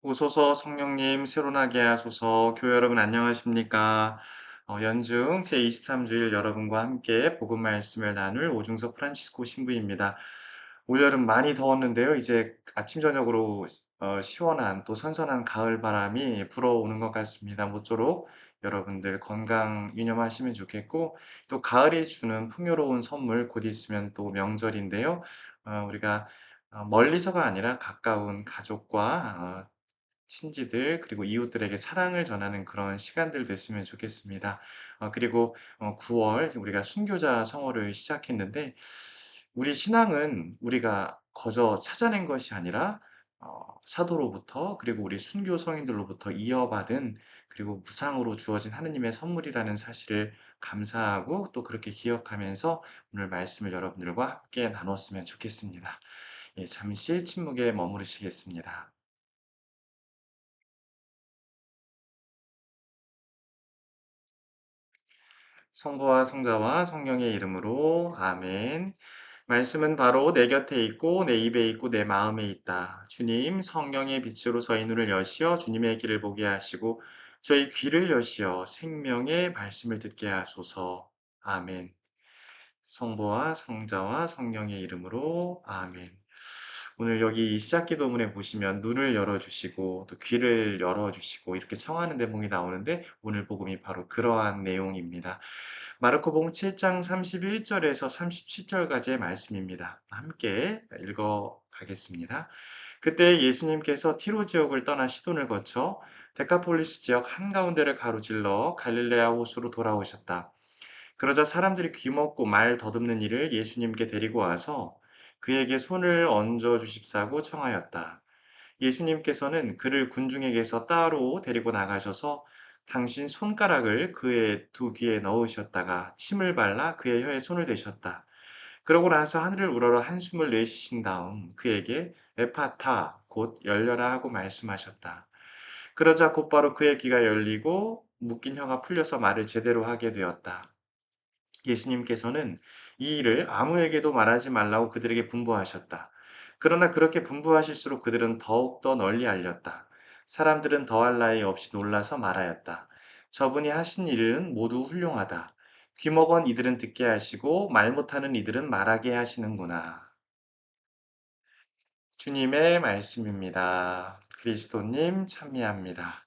오소서 성령님 새로나게 하소서. 교회 여러분 안녕하십니까? 연중 제23주일 여러분과 함께 복음 말씀을 나눌 오중서 프란치스코 신부입니다. 올여름 많이 더웠는데요. 이제 아침 저녁으로 시원한 또 선선한 가을 바람이 불어오는 것 같습니다. 모쪼록 여러분들 건강 유념하시면 좋겠고, 또 가을이 주는 풍요로운 선물 곧 있으면 또 명절인데요. 우리가 멀리서가 아니라 가까운 가족과 친지들 그리고 이웃들에게 사랑을 전하는 그런 시간들 됐으면 좋겠습니다. 그리고 9월 우리가 순교자 성호를 시작했는데, 우리 신앙은 우리가 거저 찾아낸 것이 아니라 사도로부터 그리고 우리 순교 성인들로부터 이어받은, 그리고 무상으로 주어진 하느님의 선물이라는 사실을 감사하고 또 그렇게 기억하면서 오늘 말씀을 여러분들과 함께 나눴으면 좋겠습니다. 예, 잠시 침묵에 머무르시겠습니다. 성부와 성자와 성령의 이름으로 아멘. 말씀은 바로 내 곁에 있고 내 입에 있고 내 마음에 있다. 주님, 성령의 빛으로 저희 눈을 여시어 주님의 길을 보게 하시고 저희 귀를 여시어 생명의 말씀을 듣게 하소서. 아멘. 성부와 성자와 성령의 이름으로 아멘. 오늘 여기 시작기도문에 보시면 눈을 열어주시고 또 귀를 열어주시고 이렇게 청하는 대목이 나오는데, 오늘 복음이 바로 그러한 내용입니다. 마르코복음 7장 31절에서 37절까지의 말씀입니다. 함께 읽어 가겠습니다. 그때 예수님께서 티로 지역을 떠나 시돈을 거쳐 데카폴리스 지역 한가운데를 가로질러 갈릴레아 호수로 돌아오셨다. 그러자 사람들이 귀먹고 말 더듬는 이를 예수님께 데리고 와서 그에게 손을 얹어 주십사고 청하였다. 예수님께서는 그를 군중에게서 따로 데리고 나가셔서 당신 손가락을 그의 두 귀에 넣으셨다가 침을 발라 그의 혀에 손을 대셨다. 그러고 나서 하늘을 우러러 한숨을 내쉬신 다음 그에게 에파타, 곧 열려라 하고 말씀하셨다. 그러자 곧바로 그의 귀가 열리고 묶인 혀가 풀려서 말을 제대로 하게 되었다. 예수님께서는 이 일을 아무에게도 말하지 말라고 그들에게 분부하셨다. 그러나 그렇게 분부하실수록 그들은 더욱더 널리 알렸다. 사람들은 더할 나위 없이 놀라서 말하였다. 저분이 하신 일은 모두 훌륭하다. 귀머건 이들은 듣게 하시고 말 못하는 이들은 말하게 하시는구나. 주님의 말씀입니다. 그리스도님 참미합니다.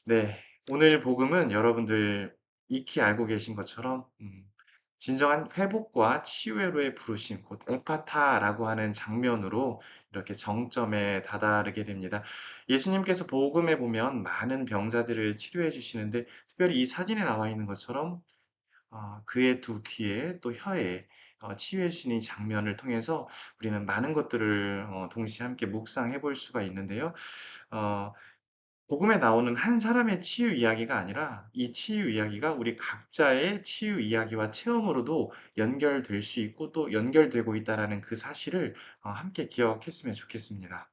네, 오늘 복음은 여러분들 익히 알고 계신 것처럼 진정한 회복과 치유회로의 부르심, 곧 에파타라고 하는 장면으로 이렇게 정점에 다다르게 됩니다. 예수님께서 복음에 보면 많은 병자들을 치료해 주시는데, 특별히 이 사진에 나와 있는 것처럼 그의 두 귀에 또 혀에 치유해 주시는 이 장면을 통해서 우리는 많은 것들을 동시에 함께 묵상해 볼 수가 있는데요. 어 복음에 나오는 한 사람의 치유 이야기가 아니라 이 치유 이야기가 우리 각자의 치유 이야기와 체험으로도 연결될 수 있고 또 연결되고 있다라는 그 사실을 함께 기억했으면 좋겠습니다.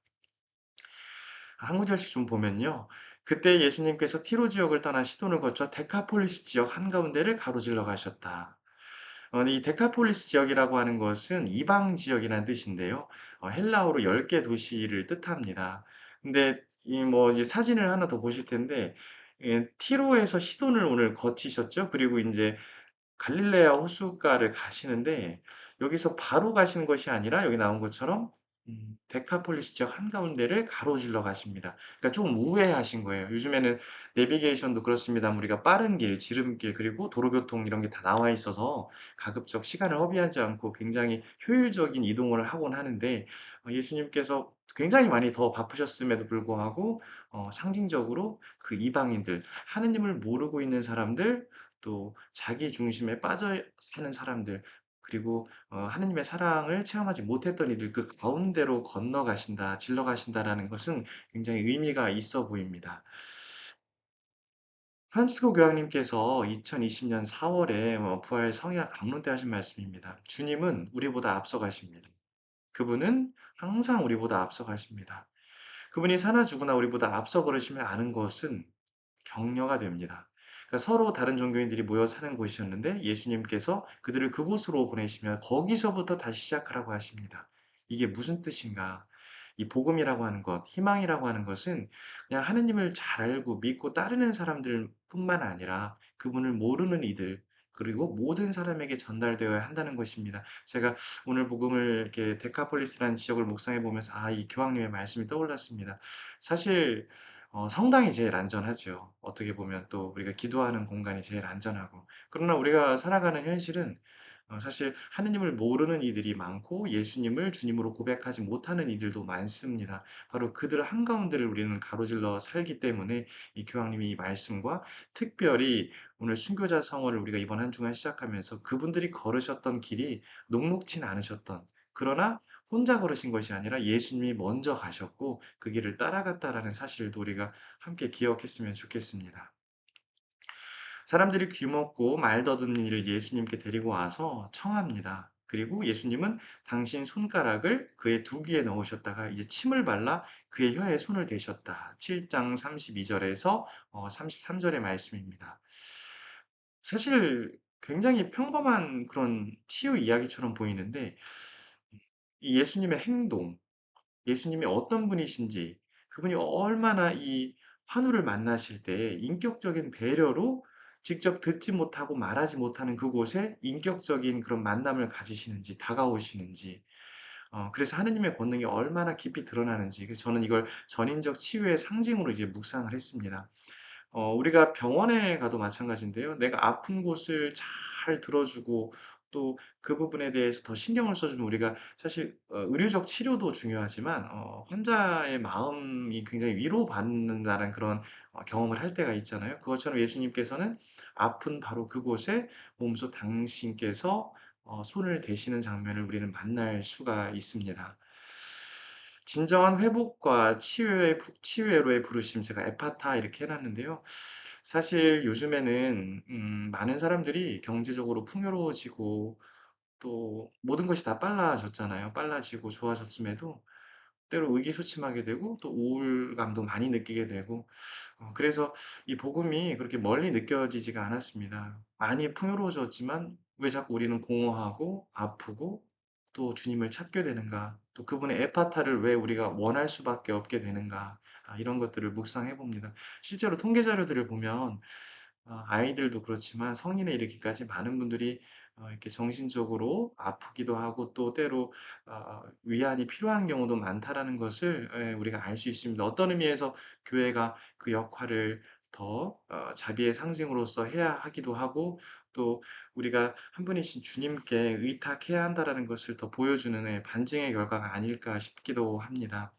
한 구절씩 좀 보면요. 그때 예수님께서 티로 지역을 떠나 시돈을 거쳐 데카폴리스 지역 한가운데를 가로질러 가셨다. 이 데카폴리스 지역이라고 하는 것은 이방 지역이라는 뜻인데요. 헬라어로 10개 도시를 뜻합니다. 근데 이 뭐 이제 사진을 하나 더 보실 텐데, 예, 티로에서 시돈을 오늘 거치셨죠. 그리고 인제 갈릴레아 호숫가를 가시는데, 여기서 바로 가시는 것이 아니라 여기 나온 것처럼 데카폴리스 지역 한가운데를 가로질러 가십니다. 그러니까 좀 우회하신 거예요. 요즘에는 내비게이션도 그렇습니다만 우리가 빠른 길, 지름길 그리고 도로교통 이런 게 다 나와 있어서 가급적 시간을 허비하지 않고 굉장히 효율적인 이동을 하곤 하는데, 예수님께서 굉장히 많이 더 바쁘셨음에도 불구하고 상징적으로 그 이방인들, 하느님을 모르고 있는 사람들, 또 자기 중심에 빠져 사는 사람들, 그리고 하느님의 사랑을 체험하지 못했던 이들 그 가운데로 건너가신다, 질러가신다라는 것은 굉장히 의미가 있어 보입니다. 프란치스코 교황님께서 2020년 4월에 부활 성약 강론 때 하신 말씀입니다. 주님은 우리보다 앞서가십니다. 그분은 항상 우리보다 앞서가십니다. 그분이 사나 죽으나 우리보다 앞서 걸으시면 아는 것은 격려가 됩니다. 그러니까 서로 다른 종교인들이 모여 사는 곳이었는데 예수님께서 그들을 그곳으로 보내시면 거기서부터 다시 시작하라고 하십니다. 이게 무슨 뜻인가? 이 복음이라고 하는 것, 희망이라고 하는 것은 그냥 하느님을 잘 알고 믿고 따르는 사람들뿐만 아니라 그분을 모르는 이들, 그리고 모든 사람에게 전달되어야 한다는 것입니다. 제가 오늘 복음을 이렇게 데카폴리스라는 지역을 묵상해 보면서 이 교황님의 말씀이 떠올랐습니다. 사실 성당이 제일 안전하죠. 어떻게 보면 또 우리가 기도하는 공간이 제일 안전하고. 그러나 우리가 살아가는 현실은 사실 하느님을 모르는 이들이 많고 예수님을 주님으로 고백하지 못하는 이들도 많습니다. 바로 그들 한가운데를 우리는 가로질러 살기 때문에 이 교황님이 이 말씀과 특별히 오늘 순교자 성원을 우리가 이번 한 주간 시작하면서 그분들이 걸으셨던 길이 녹록진 않으셨던, 그러나 혼자 걸으신 것이 아니라 예수님이 먼저 가셨고 그 길을 따라갔다라는 사실도 우리가 함께 기억했으면 좋겠습니다. 사람들이 귀먹고 말 더듬는 이를 예수님께 데리고 와서 청합니다. 그리고 예수님은 당신 손가락을 그의 두 귀에 넣으셨다가 이제 침을 발라 그의 혀에 손을 대셨다. 7장 32절에서 33절의 말씀입니다. 사실 굉장히 평범한 그런 치유 이야기처럼 보이는데 이 예수님의 행동, 예수님이 어떤 분이신지, 그분이 얼마나 이 환우를 만나실 때 인격적인 배려로 직접 듣지 못하고 말하지 못하는 그곳에 인격적인 그런 만남을 가지시는지, 다가오시는지, 그래서 하느님의 권능이 얼마나 깊이 드러나는지, 그래서 저는 이걸 전인적 치유의 상징으로 이제 묵상을 했습니다. 우리가 병원에 가도 마찬가지인데요. 내가 아픈 곳을 잘 들어주고 또 그 부분에 대해서 더 신경을 써주면 우리가 사실 의료적 치료도 중요하지만 환자의 마음이 굉장히 위로받는다는 그런 경험을 할 때가 있잖아요. 그것처럼 예수님께서는 아픈 바로 그곳에 몸소 당신께서 손을 대시는 장면을 우리는 만날 수가 있습니다. 진정한 회복과 치유회로의 부르심, 제가 에파타 이렇게 해 놨는데요. 사실 요즘에는 많은 사람들이 경제적으로 풍요로워지고 또 모든 것이 다 빨라졌잖아요. 빨라지고 좋아졌음에도 때로 의기소침하게 되고 또 우울감도 많이 느끼게 되고, 그래서 이 복음이 그렇게 멀리 느껴지지가 않았습니다. 많이 풍요로워졌지만 왜 자꾸 우리는 공허하고 아프고 또 주님을 찾게 되는가? 또 그분의 에파타를 왜 우리가 원할 수밖에 없게 되는가? 이런 것들을 묵상해 봅니다. 실제로 통계 자료들을 보면 아이들도 그렇지만 성인에 이르기까지 많은 분들이 이렇게 정신적으로 아프기도 하고 또 때로 위안이 필요한 경우도 많다라는 것을 우리가 알 수 있습니다. 어떤 의미에서 교회가 그 역할을 더 자비의 상징으로서 해야 하기도 하고 또 우리가 한 분이신 주님께 의탁해야 한다라는 것을 더 보여주는 반증의 결과가 아닐까 싶기도 합니다.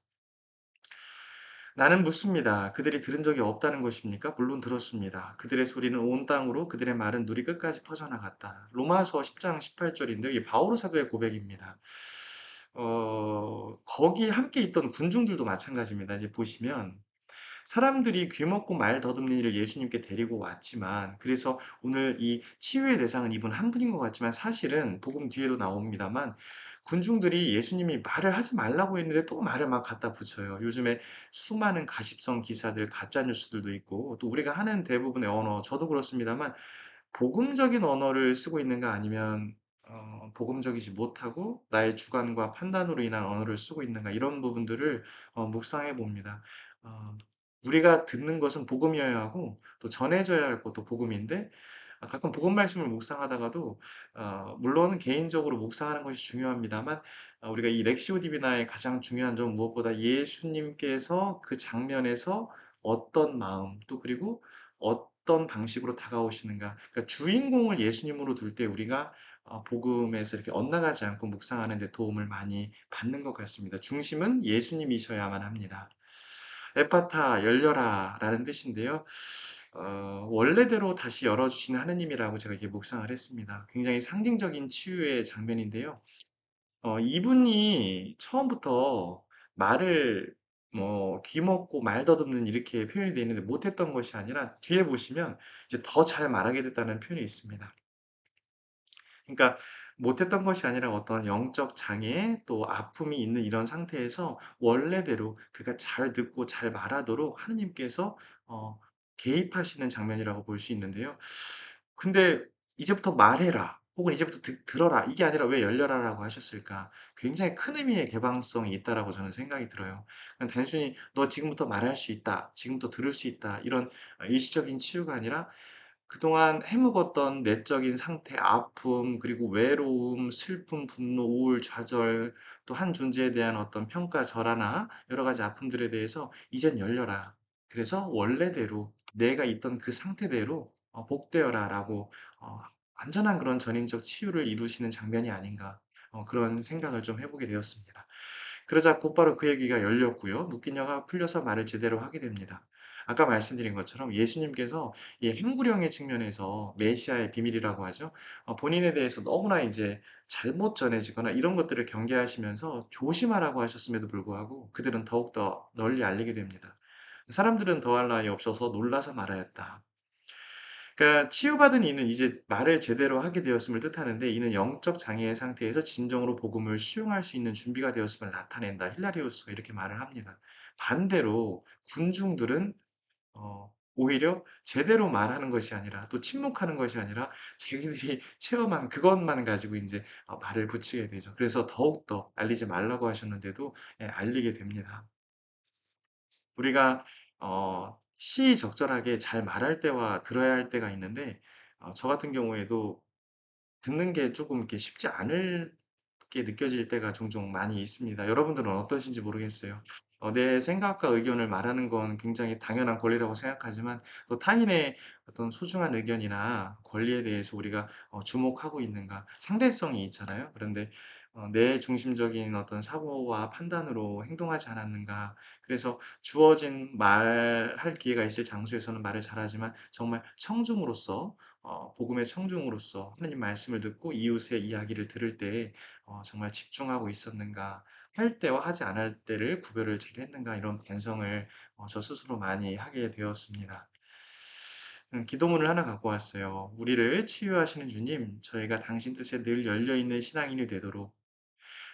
나는 묻습니다. 그들이 들은 적이 없다는 것입니까? 물론 들었습니다. 그들의 소리는 온 땅으로 그들의 말은 누리 끝까지 퍼져나갔다. 로마서 10장 18절인데 이 바오로 사도의 고백입니다. 거기 함께 있던 군중들도 마찬가지입니다. 이제 보시면 사람들이 귀먹고 말 더듬는 이를 예수님께 데리고 왔지만, 그래서 오늘 이 치유의 대상은 이분 한 분인 것 같지만 사실은 복음 뒤에도 나옵니다만 군중들이 예수님이 말을 하지 말라고 했는데 또 말을 막 갖다 붙여요. 요즘에 수많은 가십성 기사들, 가짜 뉴스들도 있고 또 우리가 하는 대부분의 언어, 저도 그렇습니다만 복음적인 언어를 쓰고 있는가 아니면 복음적이지 못하고 나의 주관과 판단으로 인한 언어를 쓰고 있는가, 이런 부분들을 묵상해 봅니다. 어 우리가 듣는 것은 복음이어야 하고 또 전해져야 할 것도 복음인데 가끔 복음 말씀을 묵상하다가도 물론 개인적으로 묵상하는 것이 중요합니다만 우리가 이 렉시오 디비나의 가장 중요한 점은 무엇보다 예수님께서 그 장면에서 어떤 마음 또 그리고 어떤 방식으로 다가오시는가, 그러니까 주인공을 예수님으로 둘 때 우리가 복음에서 이렇게 엇나가지 않고 묵상하는 데 도움을 많이 받는 것 같습니다. 중심은 예수님이셔야만 합니다. 에파타 열려라라는 뜻인데요. 원래대로 다시 열어주시는 하느님이라고 제가 이렇게 묵상을 했습니다. 굉장히 상징적인 치유의 장면인데요. 이분이 처음부터 말을 뭐 귀먹고 말 더듬는 이렇게 표현이 되어 있는데 못했던 것이 아니라 뒤에 보시면 이제 더 잘 말하게 됐다는 표현이 있습니다. 그러니까 못했던 것이 아니라 어떤 영적 장애 또 아픔이 있는 이런 상태에서 원래대로 그가 잘 듣고 잘 말하도록 하느님께서 개입하시는 장면이라고 볼 수 있는데요. 근데 "이제부터 말해라." 혹은 "이제부터 들어라." 이게 아니라 왜 "열려라."라고 하셨을까? 굉장히 큰 의미의 개방성이 있다라고 저는 생각이 들어요. 그냥 단순히 "너 지금부터 말할 수 있다. 지금부터 들을 수 있다." 이런 일시적인 치유가 아니라 그동안 해묵었던 내적인 상태, 아픔, 그리고 외로움, 슬픔, 분노, 우울, 좌절, 또 한 존재에 대한 어떤 평가, 절하나 여러 가지 아픔들에 대해서 "이젠 열려라. 그래서 원래대로 내가 있던 그 상태대로 복되어라."라고 완전한 그런 전인적 치유를 이루시는 장면이 아닌가 그런 생각을 좀 해 보게 되었습니다. 그러자 곧바로 그 얘기가 열렸고요. 묶인 여가 풀려서 말을 제대로 하게 됩니다. 아까 말씀드린 것처럼 예수님께서 이 한구령의 측면에서 메시아의 비밀이라고 하죠. 본인에 대해서 너무나 이제 잘못 전해지거나 이런 것들을 경계하시면서 조심하라고 하셨음에도 불구하고 그들은 더욱더 널리 알리게 됩니다. 사람들은 더할 나위 없어서 놀라서 말하였다. 그러니까 치유받은 이는 이제 말을 제대로 하게 되었음을 뜻하는데, 이는 영적 장애의 상태에서 진정으로 복음을 수용할 수 있는 준비가 되었음을 나타낸다. 힐라리우스가 이렇게 말을 합니다. 반대로 군중들은 오히려 제대로 말하는 것이 아니라 또 침묵하는 것이 아니라 자기들이 체험한 그것만 가지고 인제 말을 붙이게 되죠. 그래서 더욱더 알리지 말라고 하셨는데도 알리게 됩니다. 우리가 시의적절하게 잘 말할 때와 들어야 할 때가 있는데, 저 같은 경우에도 듣는 게 쪼금 이렇게 쉽지 않을 게 느껴질 때가 종종 많이 있습니다. 여러분들은 어떠신지 모르겠어요. 내 생각과 의견을 말하는 건 굉장히 당연한 권리라고 생각하지만, 또 타인의 어떤 소중한 의견이나 권리에 대해서 우리가 주목하고 있는가, 상대성이 있잖아요. 그런데 내 중심적인 어떤 사고와 판단으로 행동하지 않았는가. 그래서 주어진 말할 기회가 있을 장소에서는 말을 잘하지만, 정말 청중으로서 복음의 청중으로서 하느님 말씀을 듣고 이웃의 이야기를 들을 때에 정말 집중하고 있었는가, 할 때와 하지 않을 때를 구별을 잘 했는가, 이런 반성을 저 스스로 많이 하게 되었습니다. 기도문을 하나 갖고 왔어요. "우리를 치유하시는 주님, 저희가 당신 뜻에 늘 열려 있는 신앙인이 되도록,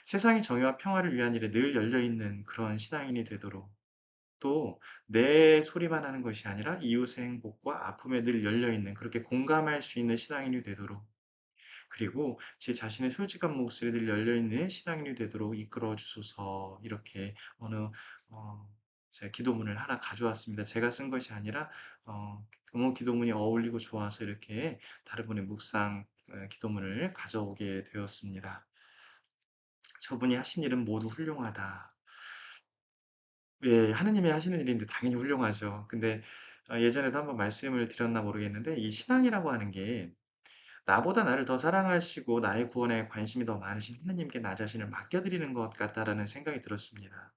세상의 정의와 평화를 위한 일에 늘 열려 있는 그런 신앙인이 되도록, 또 내 소리만 하는 것이 아니라 이웃의 행복과 아픔에 늘 열려 있는, 그렇게 공감할 수 있는 신앙인이 되도록, 그리고 제 자신의 솔직한 목소리에 늘 열려 있는 신앙인이 되도록 이끌어 주소서." 이렇게 어느 어 제가 기도문을 하나 가져왔습니다. 제가 쓴 것이 아니라 너무 기도문이 어울리고 좋아서 이렇게 다른 분의 묵상 기도문을 가져오게 되었습니다. "저분이 하신 일은 모두 훌륭하다." 예. 하느님이 하시는 일인데 당연히 훌륭하죠. 근데 예전에도 한번 말씀을 드렸나 모르겠는데, 이 신앙이라고 하는 게 나보다 나를 더 사랑하시고 나의 구원에 관심이 더 많으신 하느님께 나 자신을 맡겨 드리는 것 같다라는 생각이 들었습니다.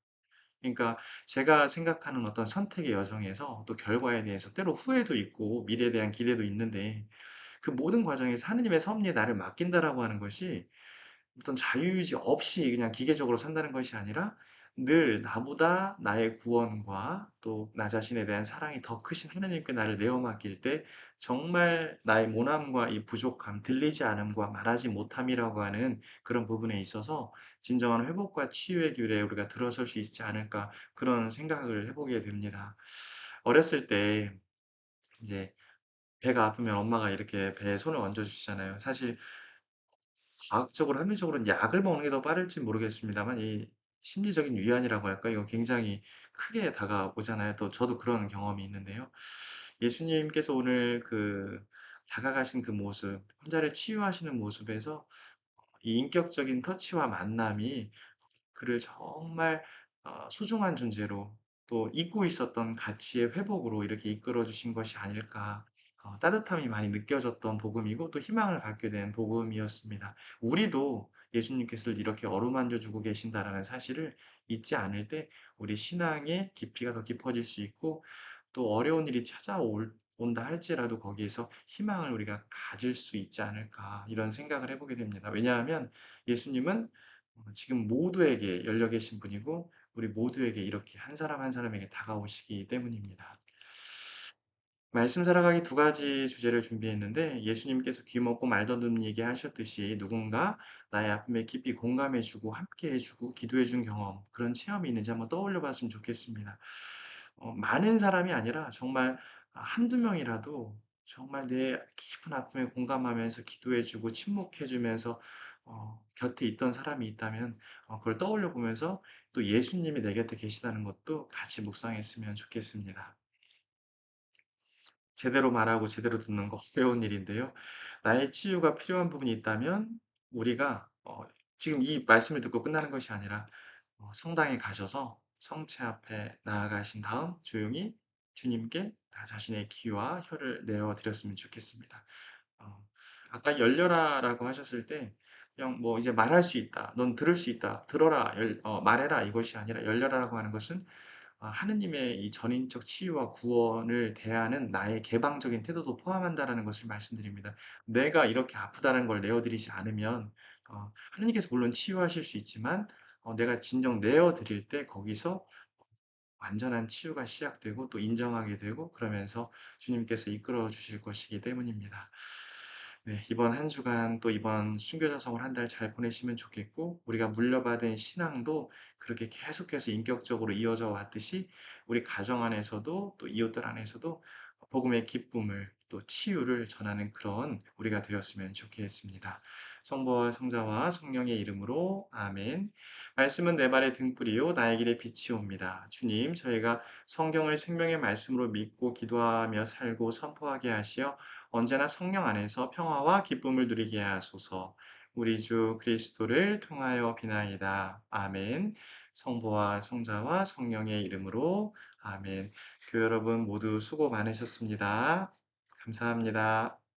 그러니까 제가 생각하는 어떤 선택의 여정에서 또 결과에 대해서 때로 후회도 있고 미래에 대한 기대도 있는데, 그 모든 과정에서 하느님의 섭리에 나를 맡긴다라고 하는 것이 어떤 자유의지 없이 그냥 기계적으로 산다는 것이 아니라, 늘 나보다 나의 구원과 또 나 자신에 대한 사랑이 더 크신 하나님께 나를 내어 맡길 때 정말 나의 모남과 이 부족함, 들리지 않음과 말하지 못함이라고 하는 그런 부분에 있어서 진정한 회복과 치유의 길에 우리가 들어설 수 있지 않을까, 그런 생각을 해 보게 됩니다. 어렸을 때 이제 배가 아프면 엄마가 이렇게 배에 손을 얹어 주시잖아요. 사실 과학적으로 합리적으로는 약을 먹는 게 더 빠를진 모르겠습니다만, 이 심리적인 위안이라고 할까요? 이거 굉장히 크게 다가오잖아요. 또 저도 그런 경험이 있는데요. 예수님께서 오늘 다가가신 그 모습, 환자를 치유하시는 모습에서 이 인격적인 터치와 만남이 그를 정말 소중한 존재로, 또 잊고 있었던 가치의 회복으로 이렇게 이끌어 주신 것이 아닐까. 따뜻함이 많이 느껴졌던 복음이고 또 희망을 갖게 된 복음이었습니다. 우리도 예수님께서 이렇게 어루만져 주고 계신다라는 사실을 잊지 않을 때 우리 신앙의 깊이가 더 깊어질 수 있고, 또 어려운 일이 찾아올 온다 할지라도 거기에서 희망을 우리가 가질 수 있지 않을까, 이런 생각을 해 보게 됩니다. 왜냐하면 예수님은 지금 모두에게 열려 계신 분이고 우리 모두에게 이렇게 한 사람 한 사람에게 다가오시기 때문입니다. 말씀 살아가기 두 가지 주제를 준비했는데, 예수님께서 귀먹고 말 더듬 얘기하셨듯이 누군가 나의 아픔에 깊이 공감해 주고 함께 해 주고 기도해 준 경험, 그런 체험이 있는지 한번 떠올려 봤으면 좋겠습니다. 많은 사람이 아니라 정말 한두 명이라도 정말 내 깊은 아픔에 공감하면서 기도해 주고 침묵해 주면서 곁에 있던 사람이 있다면 그걸 떠올려 보면서 또 예수님이 내 곁에 계시다는 것도 같이 묵상했으면 좋겠습니다. 제대로 말하고 제대로 듣는 거 어려운 일인데요. 나의 치유가 필요한 부분이 있다면 우리가 지금 이 말씀을 듣고 끝나는 것이 아니라 성당에 가셔서 성체 앞에 나아가신 다음 조용히 주님께 나 자신의 귀와 혀를 내어 드렸으면 좋겠습니다. 어 아까 "열려라."라고 하셨을 때 그냥 뭐 이제 "말할 수 있다. 넌 들을 수 있다. 들어라. 말해라." 이것이 아니라 열려라라고 하는 것은 하느님의 이 전인적 치유와 구원을 대하는 나의 개방적인 태도도 포함한다라는 것을 말씀드립니다. 내가 이렇게 아프다는 걸 내어 드리지 않으면 하느님께서 물론 치유하실 수 있지만 내가 진정 내어 드릴 때 거기서 완전한 치유가 시작되고 또 인정하게 되고 그러면서 주님께서 이끌어 주실 것이기 때문입니다. 네, 이번 한 주간 또 이번 순교자성을 한 달 잘 보내시면 좋겠고 우리가 물려받은 신앙도 그렇게 계속해서 인격적으로 이어져 왔듯이 우리 가정 안에서도 또 이웃들 안에서도 복음의 기쁨을 또 치유를 전하는 그런 우리가 되었으면 좋겠습니다. 성부와 성자와 성령의 이름으로 아멘. 말씀은 내 발의 등불이요 나의 길에 빛이 옵니다. 주님, 저희가 성경을 생명의 말씀으로 믿고 기도하며 살고 선포하게 하시어 언제나 성령 안에서 평화와 기쁨을 누리게 하소서. 우리 주 그리스도를 통하여 비나이다. 아멘. 성부와 성자와 성령의 이름으로 아멘. 교회 여러분 모두 수고 많으셨습니다. 감사합니다.